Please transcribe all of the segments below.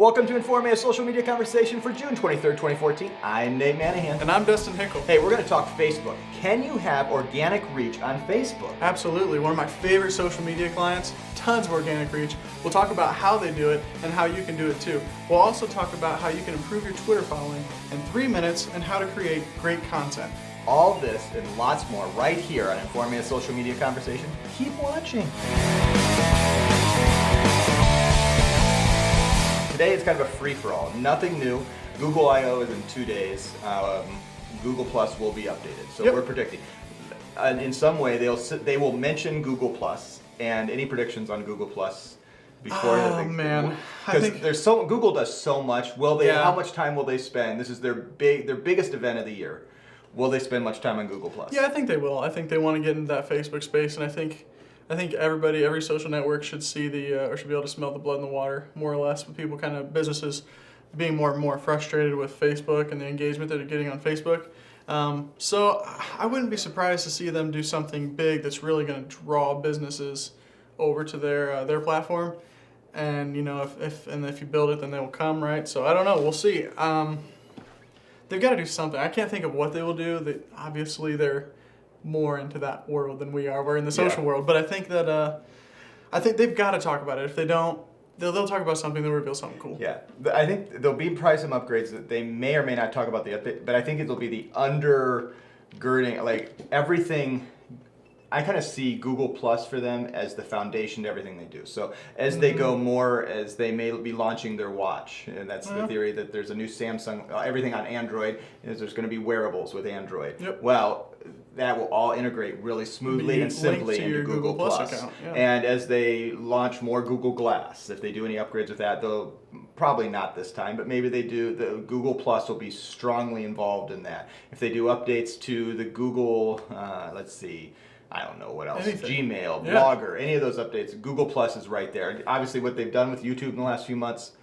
Welcome to Informe, a social media conversation for June 23rd, 2014. I'm Nate Manahan. And I'm Dustin Hinkle. Hey, we're going to talk Facebook. Can you have organic reach on Facebook? Absolutely. One of my favorite social media clients, tons of organic reach. We'll talk about how they do it and how you can do it too. We'll also talk about how you can improve your Twitter following in 3 minutes and how to create great content. All this and lots more right here on Informe, a social media conversation. Keep watching. Today it's kind of a free-for-all. Nothing new. Google I/O is in 2 days. Google Plus will be updated. So we're predicting. In some way, they will mention Google Plus and any predictions on Google Plus before. Oh man, because Google does so much. Will they? Yeah. How much time will they spend? This is their biggest event of the year. Will they spend much time on Google Plus? Yeah, I think they will. I think they want to get into that Facebook space, and I think every social network should see or should be able to smell the blood in the water, more or less, with people businesses being more and more frustrated with Facebook and the engagement that they're getting on Facebook. So I wouldn't be surprised to see them do something big that's really going to draw businesses over to their platform. And if you build it, then they will come, right? So I don't know. We'll see. They've got to do something. I can't think of what they will do. Obviously they're more into that world than we are. We're in the social world, but I think they've got to talk about it. If they don't, they'll talk about something. They'll reveal something cool. Yeah, I think there'll be probably some upgrades that they may or may not talk about the update, but I think it'll be the undergirding, like everything. I kind of see Google Plus for them as the foundation to everything they do. So as they go more, as they may be launching their watch, and that's the theory that there's a new Samsung, everything on Android, is there's going to be wearables with Android. Yep. Well, that will all integrate really smoothly and simply into Google Plus. Account. Yeah. And as they launch more Google Glass, if they do any upgrades with that, they'll probably not this time, but maybe they do. The Google Plus will be strongly involved in that. If they do updates to the Google, let's see, I don't know what else, Anything. Gmail, Blogger, any of those updates, Google Plus is right there. Obviously what they've done with YouTube in the last few months,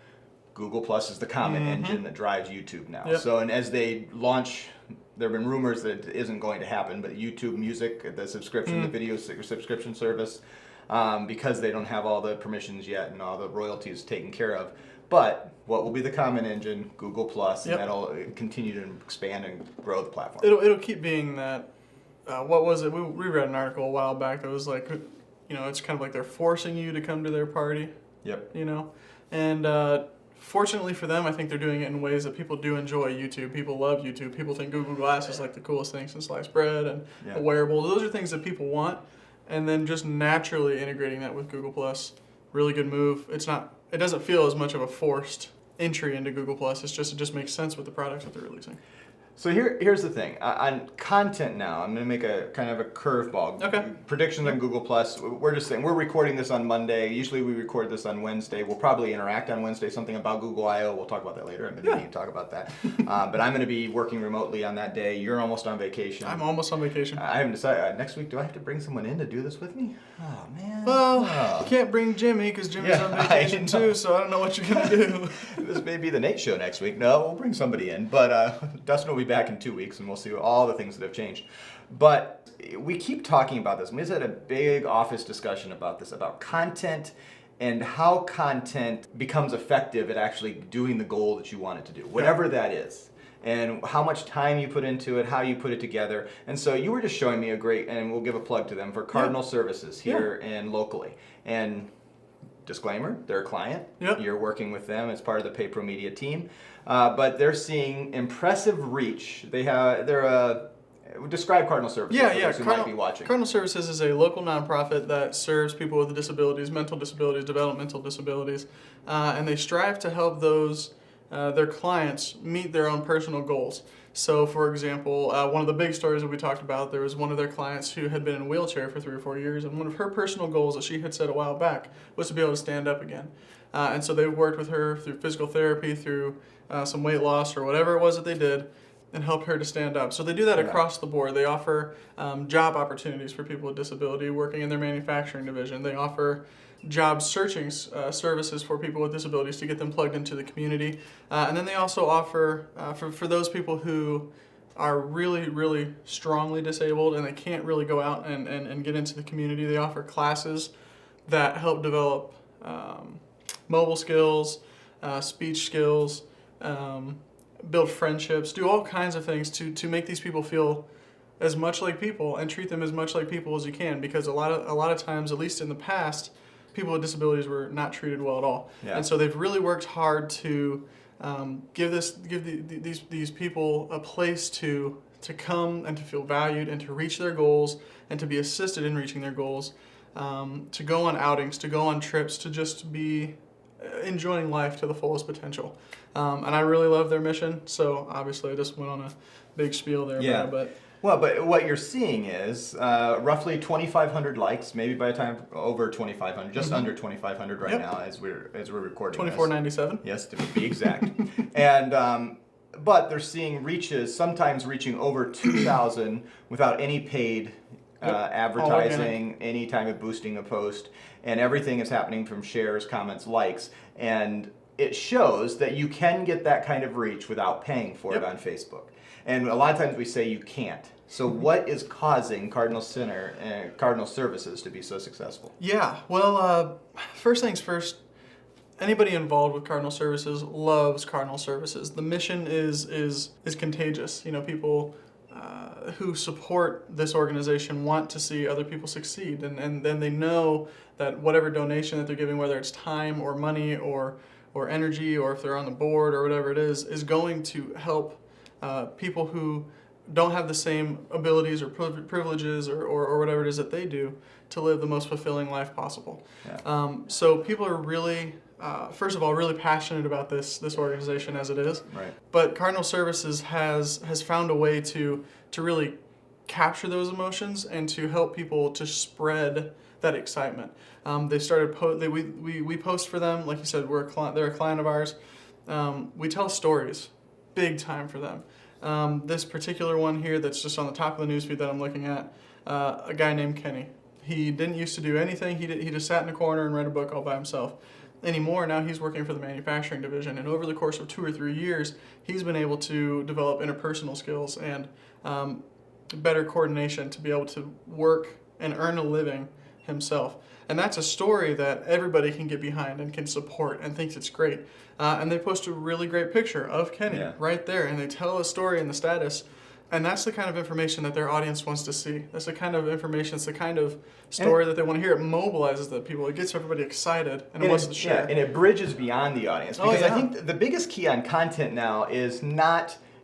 Google Plus is the comment engine that drives YouTube now. Yep. So, and as they launch, there have been rumors that it isn't going to happen, but YouTube Music, the subscription, the video subscription service, because they don't have all the permissions yet and all the royalties taken care of. But what will be the comment engine? Google Plus, and that'll continue to expand and grow the platform. It'll keep being that. What was it? We read an article a while back that was like, it's kind of like they're forcing you to come to their party. Yep. And fortunately for them, I think they're doing it in ways that people do enjoy YouTube. People love YouTube. People think Google Glass is like the coolest thing since sliced bread and a wearable. Those are things that people want. And then just naturally integrating that with Google Plus, really good move. It doesn't feel as much of a forced entry into Google Plus. It just makes sense with the products that they're releasing. So here's the thing. On content now, I'm going to make a kind of a curveball. Okay. Predictions on Google Plus. We're just saying, we're recording this on Monday. Usually we record this on Wednesday. We'll probably interact on Wednesday, something about Google I/O. We'll talk about that later. I'm going to talk about that. But I'm going to be working remotely on that day. You're almost on vacation. I'm almost on vacation. I haven't decided. Next week, do I have to bring someone in to do this with me? Oh, man. Well, you can't bring Jimmy because Jimmy's on vacation too, so I don't know what you're going to do. This may be the Nate Show next week. No, we'll bring somebody in. But Dustin will be back in 2 weeks, and we'll see all the things that have changed. But we keep talking about this. We just had a big office discussion about this, about content and how content becomes effective at actually doing the goal that you want it to do, whatever that is. And how much time you put into it, how you put it together. And so you were just showing me and we'll give a plug to them, for Cardinal Services here and locally. And disclaimer, they're a client. You're working with them as part of the PayPro Media team. But they're seeing impressive reach. Describe Cardinal Services for those who might be watching. Cardinal Services is a local nonprofit that serves people with disabilities, mental disabilities, developmental disabilities, and they strive to help their clients meet their own personal goals. So, for example, one of the big stories that we talked about, there was one of their clients who had been in a wheelchair for 3 or 4 years, and one of her personal goals that she had set a while back was to be able to stand up again. And so they've worked with her through physical therapy, through some weight loss or whatever it was that they did, and helped her to stand up. So they do that across the board. They offer job opportunities for people with disability working in their manufacturing division. They offer job searching services for people with disabilities to get them plugged into the community. And then they also offer, for those people who are really, really strongly disabled and they can't really go out and get into the community, they offer classes that help develop mobile skills, speech skills, build friendships, do all kinds of things to make these people feel as much like people and treat them as much like people as you can, because a lot of times, at least in the past, people with disabilities were not treated well at all. Yeah. And so they've really worked hard to give these people a place to come and to feel valued and to reach their goals and to be assisted in reaching their goals, to go on outings, to go on trips, to just be enjoying life to the fullest potential. And I really love their mission. So obviously I just went on a big spiel there. Yeah. But what you're seeing is roughly 2,500 likes, maybe by the time over 2,500, just under 2,500 right now as we're recording. 2497. Yes, to be exact. And but they're seeing reaches, sometimes reaching over 2,000 without any paid advertising, any time of boosting a post, and everything is happening from shares, comments, likes, and it shows that you can get that kind of reach without paying for it on Facebook. And a lot of times we say you can't. So what is causing Cardinal Center and Cardinal Services to be so successful? Yeah, well, first things first, anybody involved with Cardinal Services loves Cardinal Services. The mission is contagious. You know, people who support this organization want to see other people succeed, and then they know that whatever donation that they're giving, whether it's time or money or energy, or if they're on the board or whatever it is going to help people who don't have the same abilities or privileges or whatever it is that they do to live the most fulfilling life possible. Yeah. So people are really, first of all, really passionate about this organization as it is. Right. But Cardinal Services has found a way to really capture those emotions and to help people to spread that excitement. They started we post for them, like you said, they're a client of ours. We tell stories, big time for them. This particular one here that's just on the top of the newsfeed that I'm looking at, a guy named Kenny. He didn't used to do anything. He just sat in a corner and read a book all by himself. Anymore, now he's working for the manufacturing division, and over the course of 2 or 3 years, he's been able to develop interpersonal skills and better coordination to be able to work and earn a living himself. And that's a story that everybody can get behind and can support and thinks it's great. And they post a really great picture of Kenny right there, and they tell a story in the status. And that's the kind of information that their audience wants to see. That's the kind of information, it's the kind of story that they want to hear. It mobilizes the people. It gets everybody excited and wants to share. Yeah, and it bridges beyond the audience. Because I think the biggest key on content now is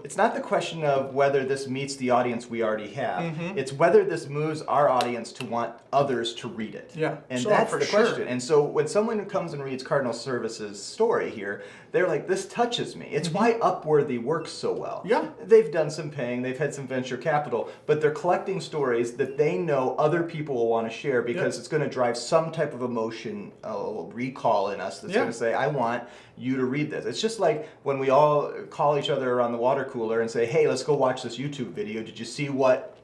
it's not the question of whether this meets the audience we already have. It's whether this moves our audience to want others to read it. Yeah, and that's the question. And so when someone comes and reads Cardinal Services' story here, they're like, this touches me. It's why Upworthy works so well. Yeah. They've done some paying, they've had some venture capital, but they're collecting stories that they know other people will want to share because it's going to drive some type of emotion, recall in us that's going to say, I want you to read this. It's just like when we all call each other around the water cooler and say, hey, let's go watch this YouTube video. Did you see what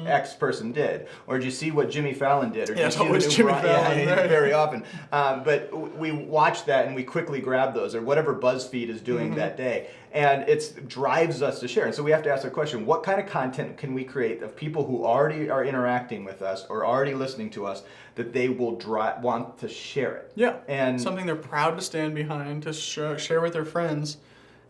X person did? Or did you see what Jimmy Fallon did? Or did you see always Jimmy Fallon. Very often. But we watch that and we quickly grab those, or whatever BuzzFeed is doing that day. And it drives us to share. And so we have to ask the question, what kind of content can we create of people who already are interacting with us or already listening to us that they will want to share it? Yeah, and something they're proud to stand behind, to share with their friends,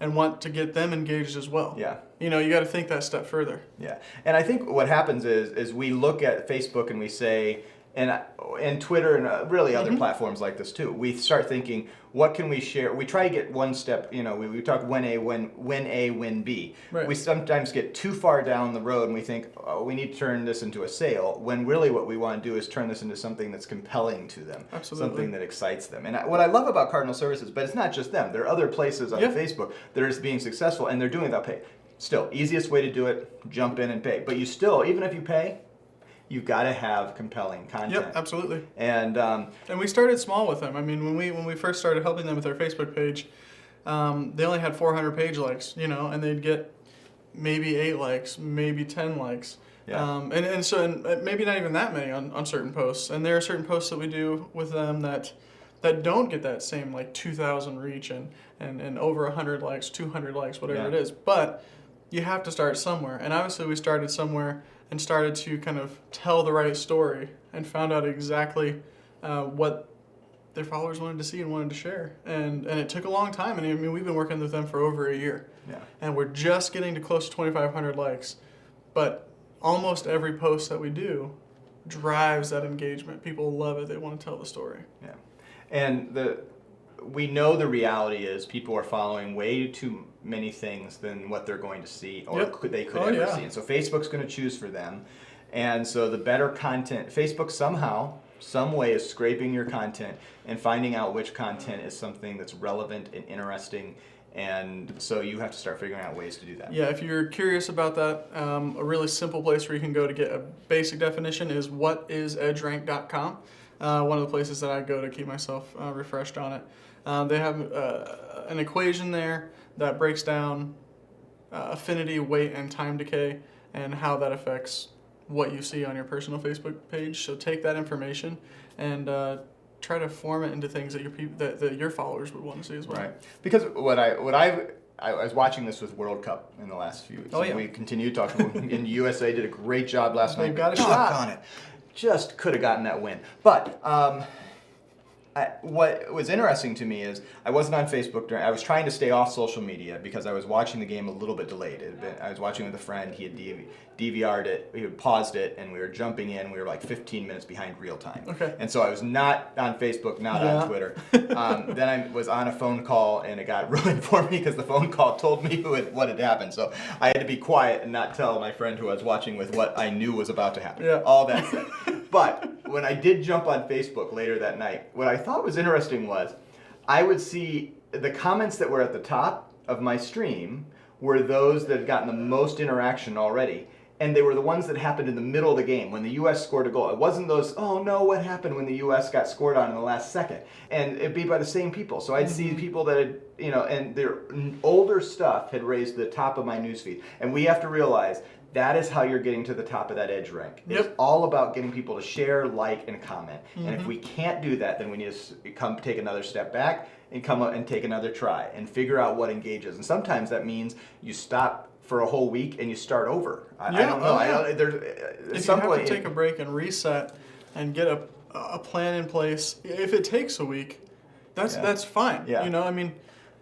and want to get them engaged as well. Yeah. You know, you got to think that step further. Yeah. And I think what happens is we look at Facebook and we say, and Twitter and really other platforms like this too, we start thinking, what can we share? We try to get one step, you know, we talk win A, win B. Right. We sometimes get too far down the road and we think, oh, we need to turn this into a sale, when really what we want to do is turn this into something that's compelling to them. Absolutely. Something that excites them. And what I love about Cardinal Services, but it's not just them, there are other places on Facebook that are being successful and they're doing it without pay. Still, easiest way to do it, jump in and pay. But you still, even if you pay, you've got to have compelling content. Yep, absolutely. And we started small with them. I mean, when we first started helping them with their Facebook page, they only had 400 page likes, you know, and they'd get maybe 8 likes, maybe 10 likes. Yeah. And maybe not even that many on certain posts. And there are certain posts that we do with them that don't get that same like 2,000 reach and over 100 likes, 200 likes, whatever it is. But you have to start somewhere. And obviously we started somewhere and started to kind of tell the right story and found out exactly what their followers wanted to see and wanted to share. And it took a long time. And I mean, we've been working with them for over a year. Yeah. And we're just getting to close to 2,500 likes. But almost every post that we do drives that engagement. People love it. They want to tell the story. Yeah. And we know the reality is people are following way too many things than what they're going to see or they could ever see. And so Facebook's going to choose for them. And so the better content, Facebook somehow, some way is scraping your content and finding out which content is something that's relevant and interesting. And so you have to start figuring out ways to do that. Yeah, if you're curious about that, a really simple place where you can go to get a basic definition is whatisedgerank.com. One of the places that I go to keep myself refreshed on it. They have an equation there that breaks down affinity, weight, and time decay, and how that affects what you see on your personal Facebook page. So take that information and try to form it into things that your followers would want to see as well. Right. Because I was watching this with World Cup in the last few weeks. Oh, yeah. We continue to talk in USA did a great job last night. They've got a shot on it. Just could have gotten that win. But what was interesting to me is I wasn't on Facebook I was trying to stay off social media because I was watching the game a little bit delayed. I was watching with a friend. He had DVR'd it. He had paused it, and we were jumping in. We were like 15 minutes behind real time. Okay. And so I was not on Facebook, not on Twitter. Then I was on a phone call, and it got ruined for me because the phone call told me what had happened. So I had to be quiet and not tell my friend who I was watching with what I knew was about to happen. Yeah. All that said. But when I did jump on Facebook later that night, what I thought was interesting was I would see the comments that were at the top of my stream were those that had gotten the most interaction already. And they were the ones that happened in the middle of the game when the U.S. scored a goal. It wasn't those, oh no, what happened when the U.S. got scored on in the last second? And it'd be by the same people. So I'd see people that had, and their older stuff had raised the top of my newsfeed. And we have to realize that is how you're getting to the top of that edge rank. Yep. It's all about getting people to share, like, and comment. And if we can't do that, then we need to take another step back and come up and take another try and figure out what engages. And sometimes that means you stop for a whole week and you start over. I don't know. If you have to take a break and reset and get a plan in place, if it takes a week, that's fine. Yeah.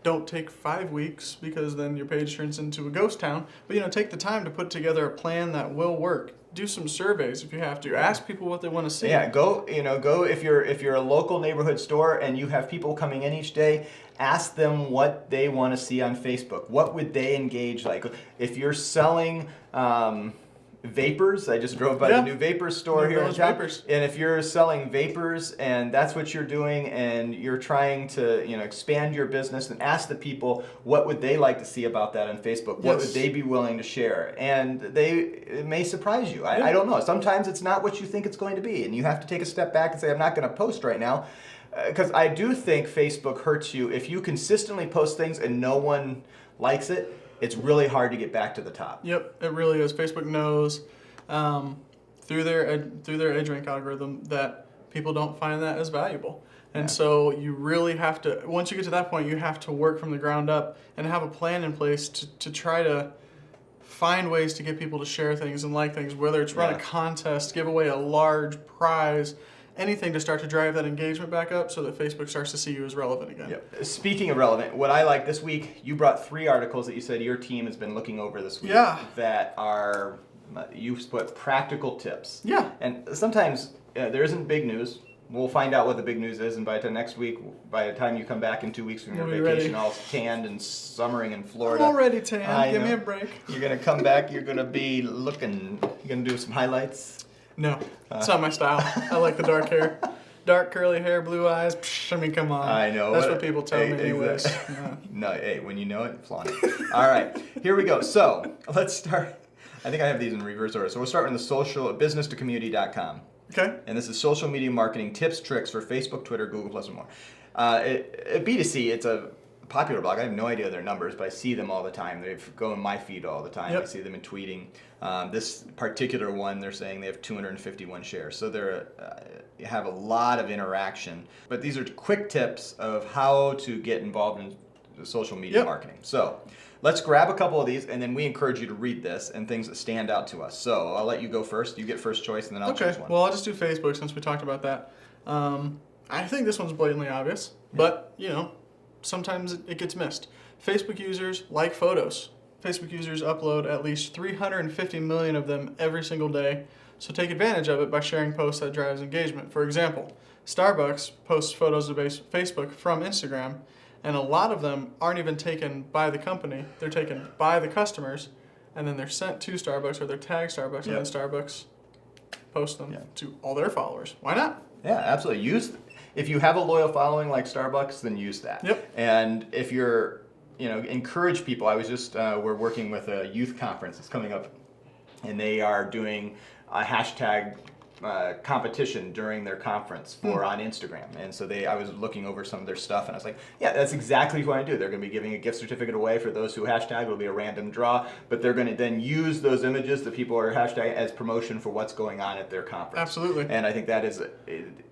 Don't take 5 weeks because then your page turns into a ghost town. But take the time to put together a plan that will work. Do some surveys if you have to. Ask people what they want to see. Yeah, go if you're a local neighborhood store and you have people coming in each day, ask them what they want to see on Facebook. What would they engage like? If you're selling vapors, I just drove by the new vapor store here in town. Vapors. And if you're selling vapors and that's what you're doing and you're trying to expand your business, then ask the people what would they like to see about that on Facebook. What would they be willing to share? And it may surprise you. I don't know. Sometimes it's not what you think it's going to be, and you have to take a step back and say, I'm not going to post right now. Because I do think Facebook hurts you if you consistently post things and no one likes it. It's really hard to get back to the top. Yep, it really is. Facebook knows through their EdgeRank algorithm that people don't find that as valuable. And so you really have to, once you get to that point, you have to work from the ground up and have a plan in place to try to find ways to get people to share things and like things, whether it's run a contest, give away a large prize, anything to start to drive that engagement back up so that Facebook starts to see you as relevant again. Yep. Speaking of relevant, what I like this week, you brought 3 articles that you said your team has been looking over this week that are, you put practical tips. Yeah. And sometimes there isn't big news. We'll find out what the big news is, and by the next week, by the time you come back in 2 weeks from your vacation, all tanned and summering in Florida. I'm already tanned. Give me a break. You're going to come back, you're going to be looking, you're going to do some highlights. No, it's not my style. I like the dark hair. Dark curly hair, blue eyes. Psh, come on. I know. That's what people tell me anyways. No, hey, when you know it, flaunt it. All right, here we go. So let's start. I think I have these in reverse order. So we'll start with the business2community.com. Okay. And this is social media marketing tips, tricks for Facebook, Twitter, Google+, and more. At B2C, it's a popular blog. I have no idea their numbers, but I see them all the time. They go in my feed all the time. I see them in tweeting. This particular one, they're saying they have 251 shares. So they're have a lot of interaction. But these are quick tips of how to get involved in social media marketing. So let's grab a couple of these, and then we encourage you to read this and things that stand out to us. So I'll let you go first. You get first choice, and then I'll choose one. Well, I'll just do Facebook since we talked about that. I think this one's blatantly obvious, but sometimes it gets missed. Facebook users like photos. Facebook users upload at least 350 million of them every single day, so take advantage of it by sharing posts that drives engagement. For example, Starbucks posts photos of Facebook from Instagram, and a lot of them aren't even taken by the company. They're taken by the customers, and then they're sent to Starbucks, or they're tagged Starbucks, and then Starbucks posts them to all their followers. Why not? Yeah, absolutely. If you have a loyal following like Starbucks, then use that. Yep. And if you're, encourage people. I was just, we're working with a youth conference that's coming up, and they are doing a hashtag competition during their conference on Instagram. And so I was looking over some of their stuff, and I was like, yeah, that's exactly what I do. They're going to be giving a gift certificate away for those who hashtag. It'll be a random draw, but they're going to then use those images that people are hashtagging as promotion for what's going on at their conference. Absolutely. And I think that is,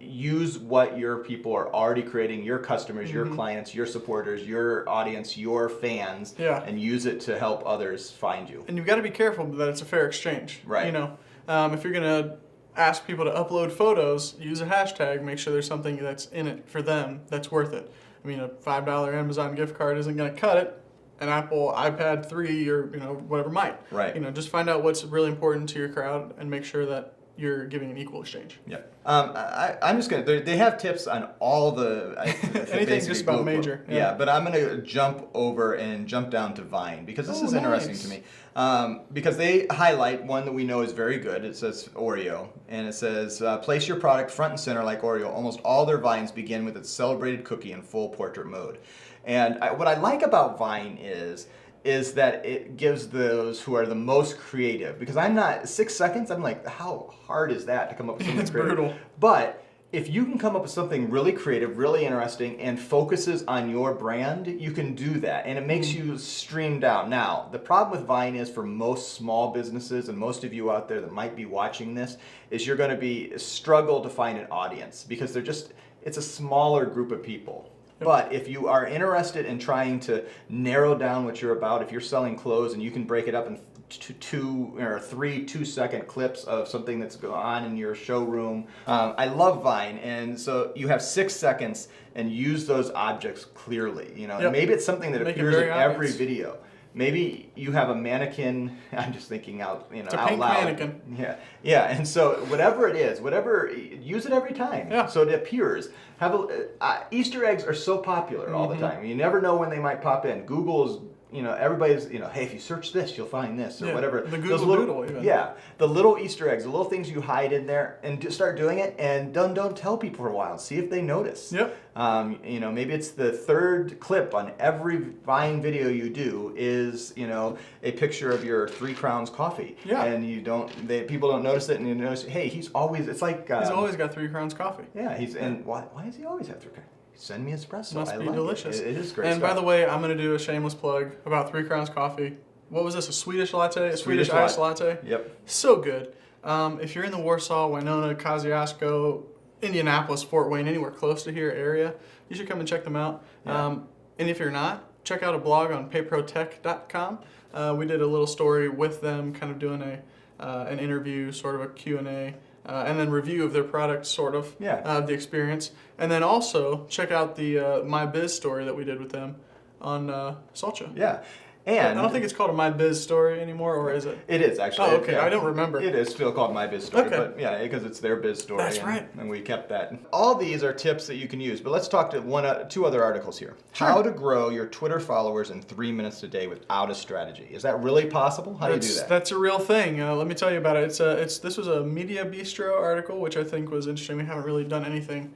use what your people are already creating, your customers, your clients, your supporters, your audience, your fans, and use it to help others find you. And you've got to be careful that it's a fair exchange. Right. If you're going to ask people to upload photos, use a hashtag, make sure there's something that's in it for them that's worth it. I mean, a $5 Amazon gift card isn't going to cut it. An Apple iPad 3 or whatever might. Right. Just find out what's really important to your crowd and make sure that you're giving an equal exchange. Yeah. I'm just gonna. They have tips on all the anything just about major. Yeah, but I'm gonna jump down to Vine, because this is interesting to me. Because they highlight one that we know is very good. It says Oreo, and it says place your product front and center like Oreo. Almost all their Vines begin with its celebrated cookie in full portrait mode. And what I like about Vine is that it gives those who are the most creative, because I'm not 6 seconds. I'm like, how hard is that to come up with something creative? Brutal. But if you can come up with something really creative, really interesting, and focuses on your brand, you can do that, and it makes you streamed out. Now, the problem with Vine is, for most small businesses, and most of you out there that might be watching this, is you're going to struggle to find an audience, because it's a smaller group of people. But if you are interested in trying to narrow down what you're about, if you're selling clothes and you can break it up in 2 or 3 2-second clips of something that's going on in your showroom, I love Vine. And so you have 6 seconds and use those objects clearly. And maybe it's something that appears in every video. Maybe you have a mannequin. I'm just thinking out, it's a out pink loud. mannequin. Yeah. And so whatever it is, use it every time. Yeah. So it appears. Easter eggs are so popular all the time. You never know when they might pop in. Google's, everybody's, hey, if you search this, you'll find this or whatever. The Google Doodle even. Yeah, the little Easter eggs, the little things you hide in there, and start doing it, and don't tell people for a while and see if they notice. Yep. Maybe it's the third clip on every Vine video you do is, a picture of your 3 Crowns coffee. Yeah. And people don't notice it, and you notice, hey, it's like he's always got 3 Crowns coffee. Yeah, and why does he always have 3 Crowns? Send me espresso. Must be delicious. It is great. And stuff. by the way, I'm going to do a shameless plug about 3 Crowns coffee. What was this? A Swedish latte? A Swedish iced latte? Yep. So good. If you're in the Warsaw, Winona, Kosciuszko, Indianapolis, Fort Wayne, anywhere close to here area, you should come and check them out. Yeah. And if you're not, check out a blog on payprotech.com. We did a little story with them, kind of doing an interview, sort of a Q&A. And then review of their product, sort of, the experience. And then also check out the My Biz story that we did with them on Salcha. Yeah. And I don't think it's called a My Biz story anymore, or is it? It is, actually. Oh, okay. I don't remember. It is still called My Biz Story, Okay. but yeah, because it's their biz story. That's right. And we kept that. All these are tips that you can use, but let's talk to 2 other articles here. Sure. How to grow your Twitter followers in 3 minutes a day without a strategy. Is that really possible? How do you do that? That's a real thing. Let me tell you about it. This was a Media Bistro article, which I think was interesting. We haven't really done anything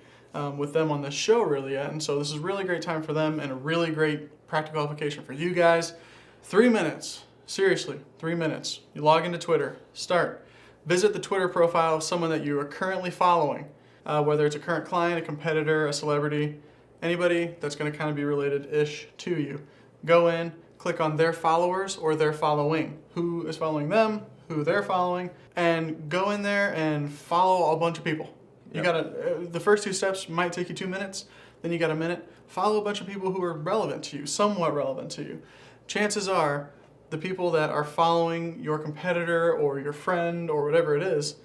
with them on the show really yet, and so this is a really great time for them and a really great practical application for you guys. 3 minutes. Seriously, 3 minutes. You log into Twitter. Start. Visit the Twitter profile of someone that you are currently following, whether it's a current client, a competitor, a celebrity, anybody that's going to kind of be related-ish to you. Go in, click on their followers or their following. Who is following them, who they're following, and go in there and follow a bunch of people. You gotta. The first 2 steps might take you 2 minutes, then you got a minute. Follow a bunch of people who are relevant to you, somewhat relevant to you. Chances are the people that are following your competitor or your friend or whatever it is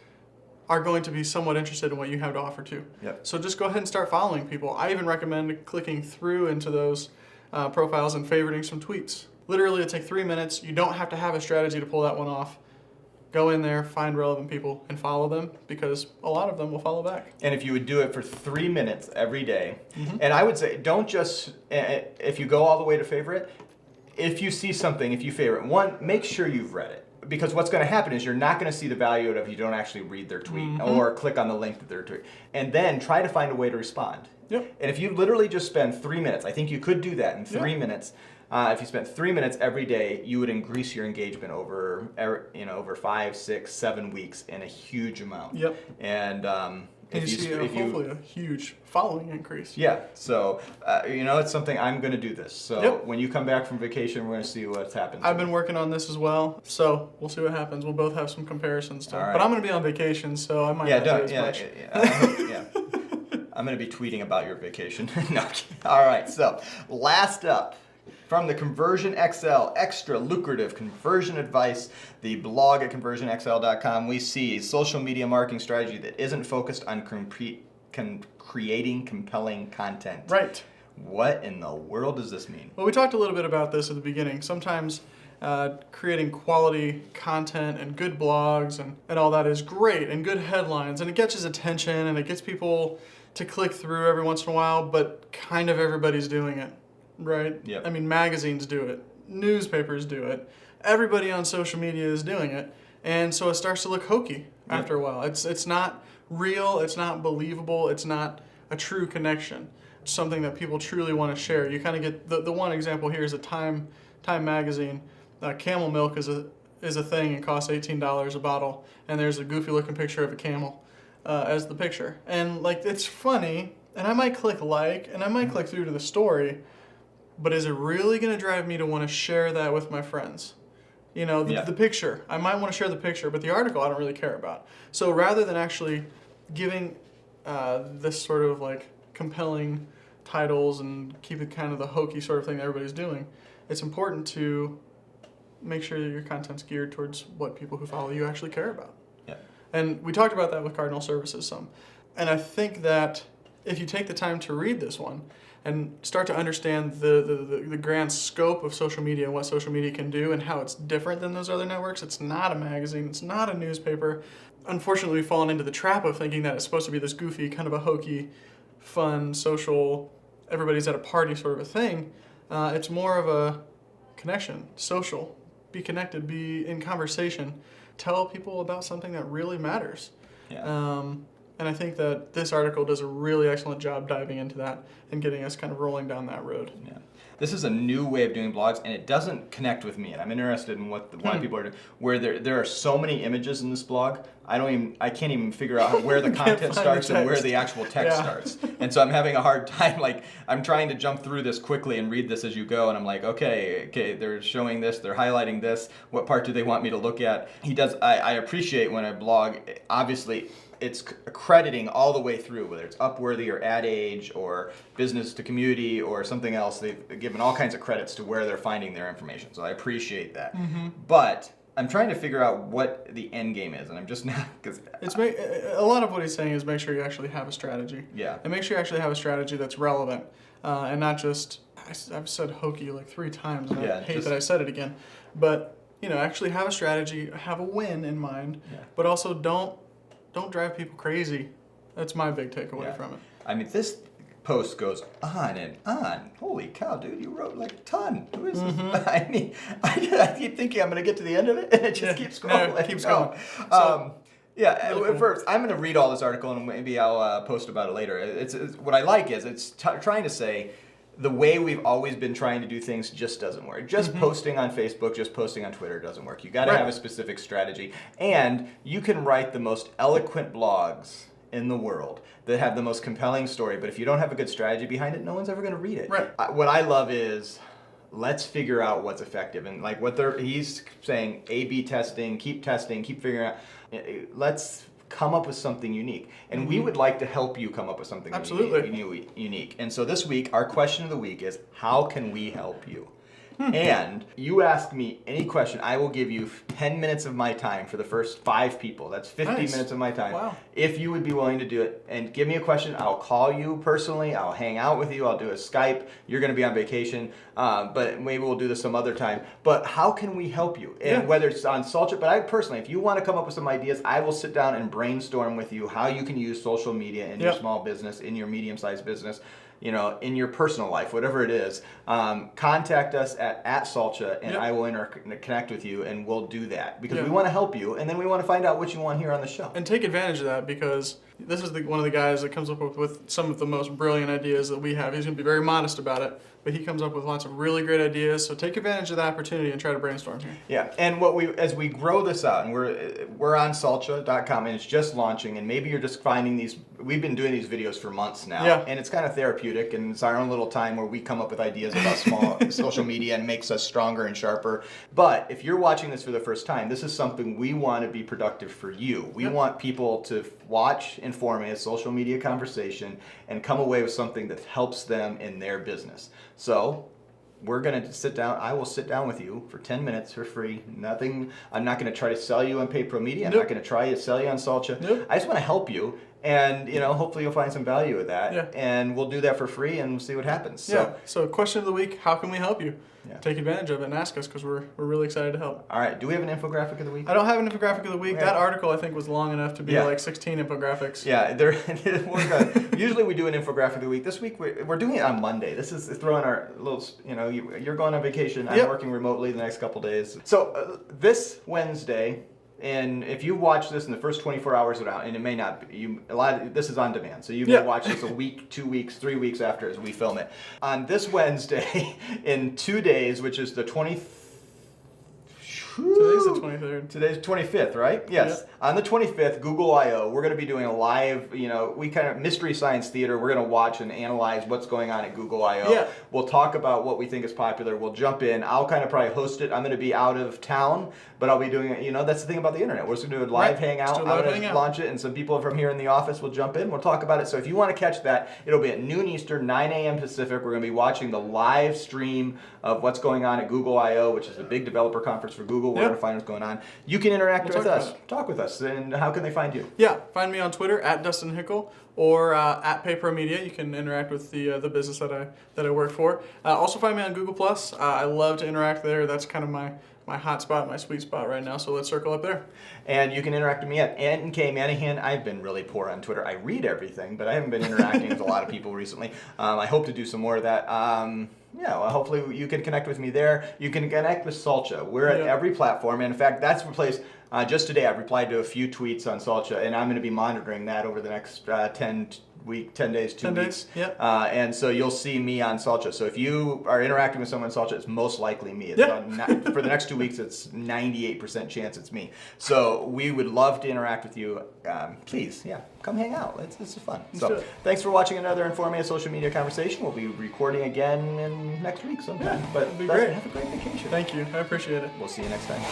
are going to be somewhat interested in what you have to offer too. Yep. So just go ahead and start following people. I even recommend clicking through into those profiles and favoriting some tweets. Literally, it'll take 3 minutes. You don't have to have a strategy to pull that one off. Go in there, find relevant people, and follow them, because a lot of them will follow back. And if you would do it for 3 minutes every day, and I would say, don't just, if you go all the way to favorite, if you see something, if you favorite one, make sure you've read it. Because what's going to happen is you're not going to see the value of it if you don't actually read their tweet or click on the link to their tweet. And then try to find a way to respond. Yep. And if you literally just spend 3 minutes, I think you could do that in 3 minutes. If you spent 3 minutes every day, you would increase your engagement over 5, 6, 7 weeks in a huge amount. Yep. And And you see hopefully a huge following increase. yeah, so it's something I'm going to do this. So Yep. when you come back from vacation, we're going to see what's happened. I've been working on this as well, so we'll see what happens. We'll both have some comparisons to. All right. But I'm going to be on vacation, so I might not do as much. Yeah. I'm going to be tweeting about your vacation. No. All right. So last up, from the Conversion XL Extra Lucrative Conversion Advice, the blog at conversionxl.com, we see a social media marketing strategy that isn't focused on creating compelling content. Right. What in the world does this mean? Well, we talked a little bit about this at the beginning. Sometimes creating quality content and good blogs and all that is great, and good headlines, and it catches attention and it gets people to click through every once in a while, but kind of everybody's doing it, right? Yep. I mean, magazines do it, newspapers do it, everybody on social media is doing it, and so it starts to look hokey after a while. It's not real, it's not believable, it's not a true connection. It's something that people truly want to share. You kind of get the one example here is a Time magazine. Camel milk is a thing and costs $18 a bottle, and there's a goofy looking picture of a camel as the picture, and it's funny, and I might click and I might click through to the story, but is it really going to drive me to want to share that with my friends? The picture, I might want to share the picture, but the article I don't really care about. So rather than actually giving this sort of compelling titles and keep it kind of the hokey sort of thing that everybody's doing, it's important to make sure that your content's geared towards what people who follow you actually care about. Yeah. And we talked about that with Cardinal Services some. And I think that if you take the time to read this one and start to understand the grand scope of social media and what social media can do and how it's different than those other networks, it's not a magazine, it's not a newspaper. Unfortunately, we've fallen into the trap of thinking that it's supposed to be this goofy, kind of a hokey, fun, social, everybody's at a party sort of a thing. It's more of a connection, social, be connected, be in conversation, tell people about something that really matters. Yeah. And I think that this article does a really excellent job diving into that and getting us kind of rolling down that road. Yeah. This is a new way of doing blogs, and it doesn't connect with me. And I'm interested in why people are doing. Where there are so many images in this blog, I can't even figure out where the content starts and where the actual text starts. And so I'm having a hard time. I'm trying to jump through this quickly and read this as you go, and I'm like, okay, they're showing this, they're highlighting this. What part do they want me to look at? I appreciate when a blog, obviously, it's accrediting all the way through, whether it's Upworthy or Ad Age or Business to Community or something else. They've given all kinds of credits to where they're finding their information. So I appreciate that. Mm-hmm. But I'm trying to figure out what the end game is, and I'm just not, because a lot of what he's saying is make sure you actually have a strategy. Yeah. And make sure you actually have a strategy that's relevant, and not just, I've said hokey 3 times, and I hate that I said it again. But actually have a strategy, have a win in mind, but also don't drive people crazy. That's my big takeaway from it. I mean, this post goes on and on. Holy cow, dude, you wrote a ton. Who is this? I mean, I keep thinking I'm going to get to the end of it, and it just keeps going. No, it keeps going. Really cool. First, I'm going to read all this article, and maybe I'll post about it later. It's what I like is it's trying to say the way we've always been trying to do things just doesn't work. Just posting on Facebook, just posting on Twitter doesn't work. You got to have a specific strategy, and you can write the most eloquent blogs in the world that have the most compelling story, but if you don't have a good strategy behind it, no one's ever going to read it. Right. What I love is let's figure out what's effective, and he's saying A/B testing, keep figuring out. Let's come up with something unique, and we would like to help you come up with something unique. And so this week, our question of the week is, how can we help you? And you ask me any question, I will give you 10 minutes of my time for the first 5 people. That's 50 Nice. minutes of my time. Wow. If you would be willing to do it and give me a question, I'll call you personally. I'll hang out with you. I'll do a Skype. You're going to be on vacation, but maybe we'll do this some other time. But how can we help you? And whether it's on Salcha, but I personally, if you want to come up with some ideas, I will sit down and brainstorm with you how you can use social media in your small business, in your medium-sized business, you know, in your personal life, whatever it is. Contact us at Salcha, and I will connect with you, and we'll do that because we want to help you, and then we want to find out what you want here on the show. And take advantage of that, because this is one of the guys that comes up with some of the most brilliant ideas that we have. He's going to be very modest about it, but he comes up with lots of really great ideas. So take advantage of the opportunity and try to brainstorm here. Yeah, and as we grow this out, and we're on Salcha.com, and it's just launching, and maybe you're just finding these. We've been doing these videos for months now, and it's kind of therapeutic, and it's our own little time where we come up with ideas about small social media and makes us stronger and sharper. But if you're watching this for the first time, this is something we want to be productive for you. We want people to watch Informe, a social media conversation, and come away with something that helps them in their business. So we're going to sit down. I will sit down with you for 10 minutes for free. Nothing. I'm not going to try to sell you on Paid Pro Media. I'm not going to try to sell you on Salcha. I just want to help you. And, you know, hopefully you'll find some value with that. And we'll do that for free and see what happens. So question of the week, how can we help you? Take advantage of it and ask us, because we're really excited to help. All right. Do we have an infographic of the week? I don't have an infographic of the week. That article, I think, was long enough to be like 16 infographics. Yeah. Usually we do an infographic of the week. This week we're doing it on Monday. This is throwing our little, you know, you're going on vacation. I'm working remotely the next couple days. So this Wednesday, and if you watch this in the first 24 hours without, and it may not be, this is on demand, so you may watch this a week, 2 weeks, 3 weeks after as we film it. On this Wednesday, in 2 days, which is the 20th. Today's the 23rd. Today's 25th, right? Yes. On the 25th, Google I.O., we're going to be doing a live, you know, we kind of Mystery Science Theater. We're going to watch and analyze what's going on at Google I.O. We'll talk about what we think is popular. We'll jump in. I'll kind of probably host it. I'm going to be out of town, but I'll be doing it. You know, that's the thing about the internet. We're just going to do a live hangout. I'm going to launch it, and some people from here in the office will jump in. We'll talk about it. So if you want to catch that, it'll be at noon Eastern, 9 a.m. Pacific. We're going to be watching the live stream of what's going on at Google I.O., which is the big developer conference for Google. We're going to find what's going on. You can interact with us. Talk with us. And how can they find you? Yeah, find me on Twitter at Dustin Hickle or at Paid Pro Media. You can interact with the business that I work for. Also find me on Google+. I love to interact there. That's kind of my hot spot, my sweet spot right now. So let's circle up there. And you can interact with me at NK Manahan. I've been really poor on Twitter. I read everything, but I haven't been interacting with a lot of people recently. I hope to do some more of that. Yeah, well, hopefully you can connect with me there. You can connect with Salcha. We're at every platform. And in fact, that's the place. Just today, I've replied to a few tweets on Salcha, and I'm going to be monitoring that over the next 10 days, 2 weeks. And so you'll see me on Salcha. So if you are interacting with someone on Salcha, it's most likely me. It's for the next 2 weeks, it's 98% chance it's me. So we would love to interact with you. Please, come hang out. It's fun. So thanks for watching another Informe social media conversation. We'll be recording again next week sometime. But that'd be great. Have a great vacation. Thank you. I appreciate it. We'll see you next time.